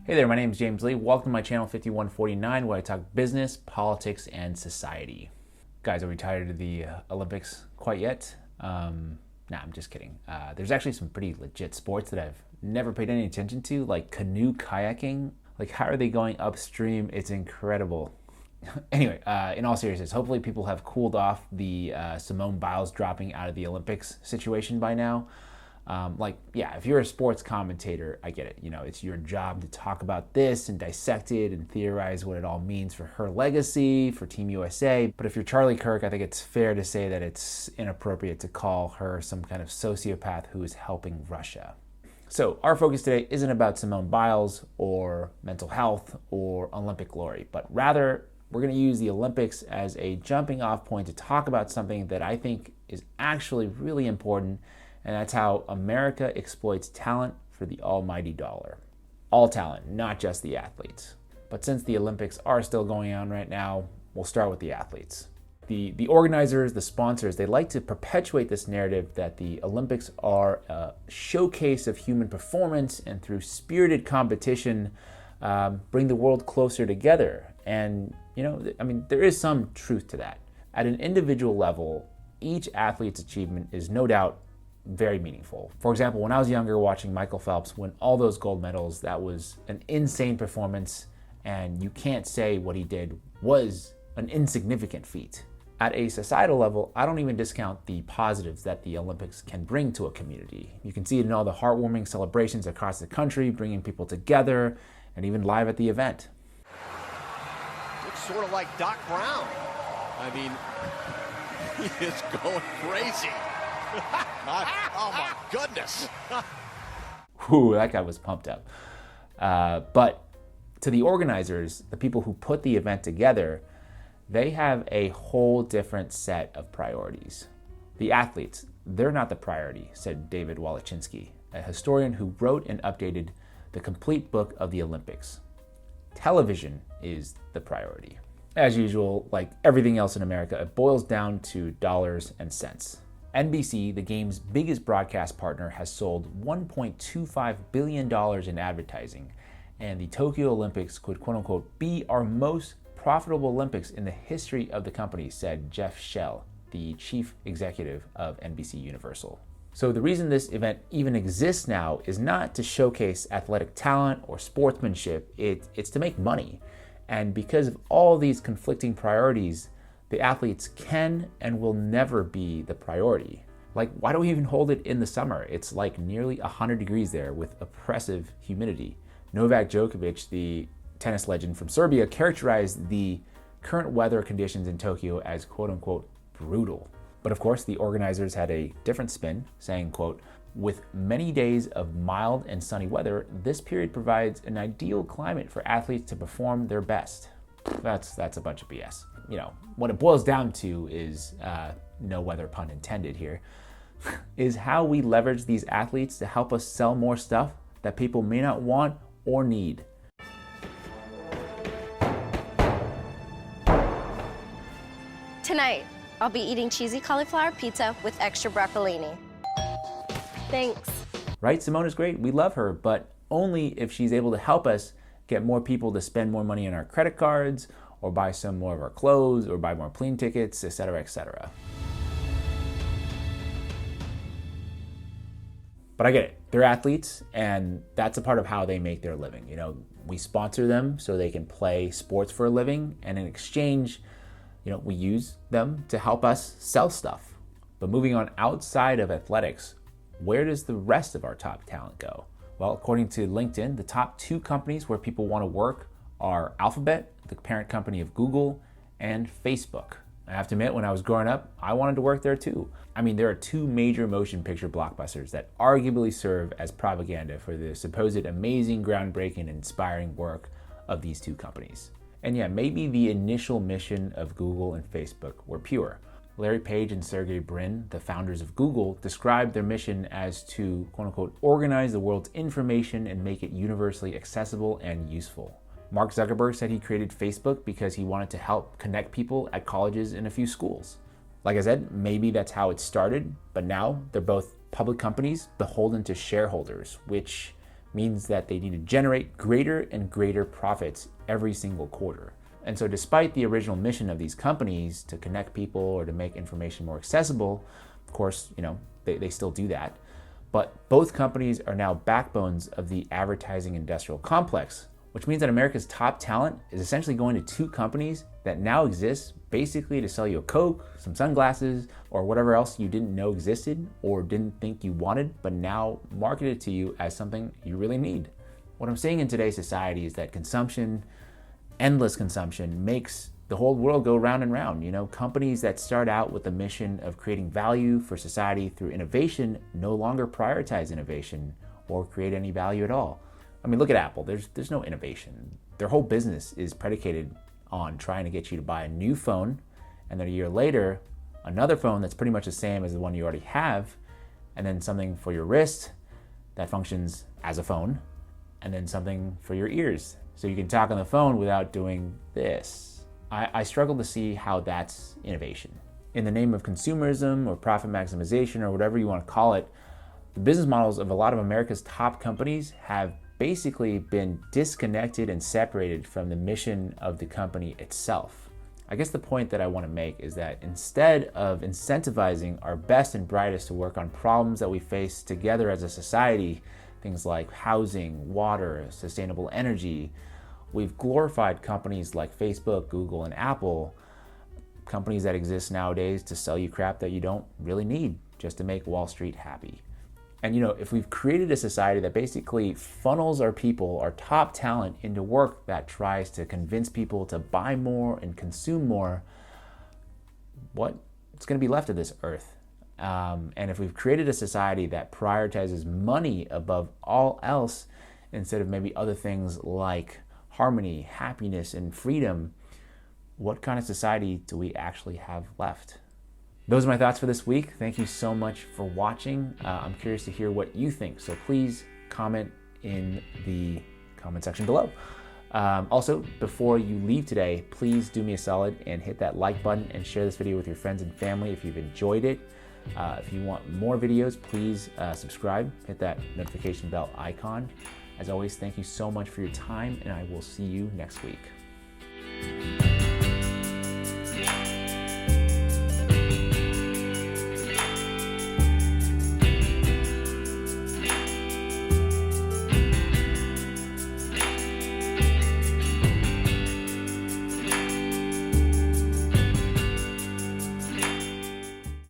Hey there, my name is James Lee. Welcome to my channel 5149, where I talk business, politics, and society. Guys, are we tired of the Olympics quite yet? Nah, I'm just kidding. There's actually some pretty legit sports that I've never paid any attention to, like canoe kayaking. Like, how are they going upstream? It's incredible. Anyway, in all seriousness, hopefully people have cooled off the Simone Biles dropping out of the Olympics situation by now. If you're a sports commentator, I get it. You know, it's your job to talk about this and dissect it and theorize what it all means for her legacy, for Team USA. But if you're Charlie Kirk, I think it's fair to say that it's inappropriate to call her some kind of sociopath who is helping Russia. So our focus today isn't about Simone Biles or mental health or Olympic glory, but rather we're going to use the Olympics as a jumping off point to talk about something that I think is actually really important, and that's how America exploits talent for the almighty dollar. All talent, not just the athletes. But since the Olympics are still going on right now, we'll start with the athletes. The organizers, the sponsors, they like to perpetuate this narrative that the Olympics are a showcase of human performance and through spirited competition, bring the world closer together. And, there is some truth to that. At an individual level, each athlete's achievement is no doubt very meaningful. For example, when I was younger watching Michael Phelps win all those gold medals, that was an insane performance, and you can't say what he did was an insignificant feat. At a societal level, I don't even discount the positives that the Olympics can bring to a community. You can see it in all the heartwarming celebrations across the country, bringing people together, and even live at the event. Looks sort of like Doc Brown. I mean, he is going crazy. Oh my goodness. Whew, that guy was pumped up. But to the organizers, the people who put the event together, they have a whole different set of priorities. The athletes, they're not the priority, said David Walachinsky, a historian who wrote and updated the complete book of the Olympics. Television is the priority. As usual, like everything else in America, it boils down to dollars and cents. NBC, the game's biggest broadcast partner, has sold $1.25 billion in advertising, and the Tokyo Olympics could quote-unquote be our most profitable Olympics in the history of the company, said Jeff Shell, the chief executive of NBC Universal. So the reason this event even exists now is not to showcase athletic talent or sportsmanship, it's to make money. And because of all these conflicting priorities, the athletes can and will never be the priority. Like, why do we even hold it in the summer? It's like nearly 100 degrees there with oppressive humidity. Novak Djokovic, the tennis legend from Serbia, characterized the current weather conditions in Tokyo as quote-unquote brutal. But of course, the organizers had a different spin, saying, quote, with many days of mild and sunny weather, this period provides an ideal climate for athletes to perform their best. That's a bunch of BS. What it boils down to is, no weather pun intended here, is how we leverage these athletes to help us sell more stuff that people may not want or need. Tonight, I'll be eating cheesy cauliflower pizza with extra broccolini. Thanks. Right? Simone is great. We love her, but only if she's able to help us get more people to spend more money on our credit cards, or buy some more of our clothes, or buy more plane tickets, etc., etc. But I get it. They're athletes, and that's a part of how they make their living. We sponsor them so they can play sports for a living, and in exchange, we use them to help us sell stuff. But moving on outside of athletics, where does the rest of our top talent go? Well, according to LinkedIn, the top 2 companies where people want to work are Alphabet, the parent company of Google, and Facebook. I have to admit, when I was growing up, I wanted to work there too. There are 2 major motion picture blockbusters that arguably serve as propaganda for the supposed amazing, groundbreaking, and inspiring work of these 2 companies. And yeah, maybe the initial mission of Google and Facebook were pure. Larry Page and Sergey Brin, the founders of Google, described their mission as to, quote-unquote, organize the world's information and make it universally accessible and useful. Mark Zuckerberg said he created Facebook because he wanted to help connect people at colleges and a few schools. Like I said, maybe that's how it started, but now they're both public companies beholden to shareholders, which means that they need to generate greater and greater profits every single quarter. And so despite the original mission of these companies to connect people or to make information more accessible, of course, they still do that. But both companies are now backbones of the advertising industrial complex, which means that America's top talent is essentially going to two companies that now exist basically to sell you a Coke, some sunglasses, or whatever else you didn't know existed or didn't think you wanted, but now market it to you as something you really need. What I'm seeing in today's society is that consumption, endless consumption, makes the whole world go round and round. Companies that start out with the mission of creating value for society through innovation no longer prioritize innovation or create any value at all. I mean, look at Apple. There's no innovation. Their whole business is predicated on trying to get you to buy a new phone, and then a year later, another phone that's pretty much the same as the one you already have, and then something for your wrist that functions as a phone, and then something for your ears, so you can talk on the phone without doing this. I struggle to see how that's innovation. In the name of consumerism or profit maximization or whatever you want to call it, the business models of a lot of America's top companies have basically been disconnected and separated from the mission of the company itself. I guess the point that I want to make is that instead of incentivizing our best and brightest to work on problems that we face together as a society, things like housing, water, sustainable energy, we've glorified companies like Facebook, Google, and Apple, companies that exist nowadays to sell you crap that you don't really need just to make Wall Street happy. And if we've created a society that basically funnels our people, our top talent, into work that tries to convince people to buy more and consume more, what's going to be left of this earth? And if we've created a society that prioritizes money above all else, instead of maybe other things like harmony, happiness, and freedom, what kind of society do we actually have left? Those are my thoughts for this week. Thank you so much for watching. I'm curious to hear what you think, so please comment in the comment section below. Also, before you leave today, please do me a solid and hit that like button and share this video with your friends and family if you've enjoyed it. If you want more videos, please subscribe, hit that notification bell icon. As always, thank you so much for your time, and I will see you next week.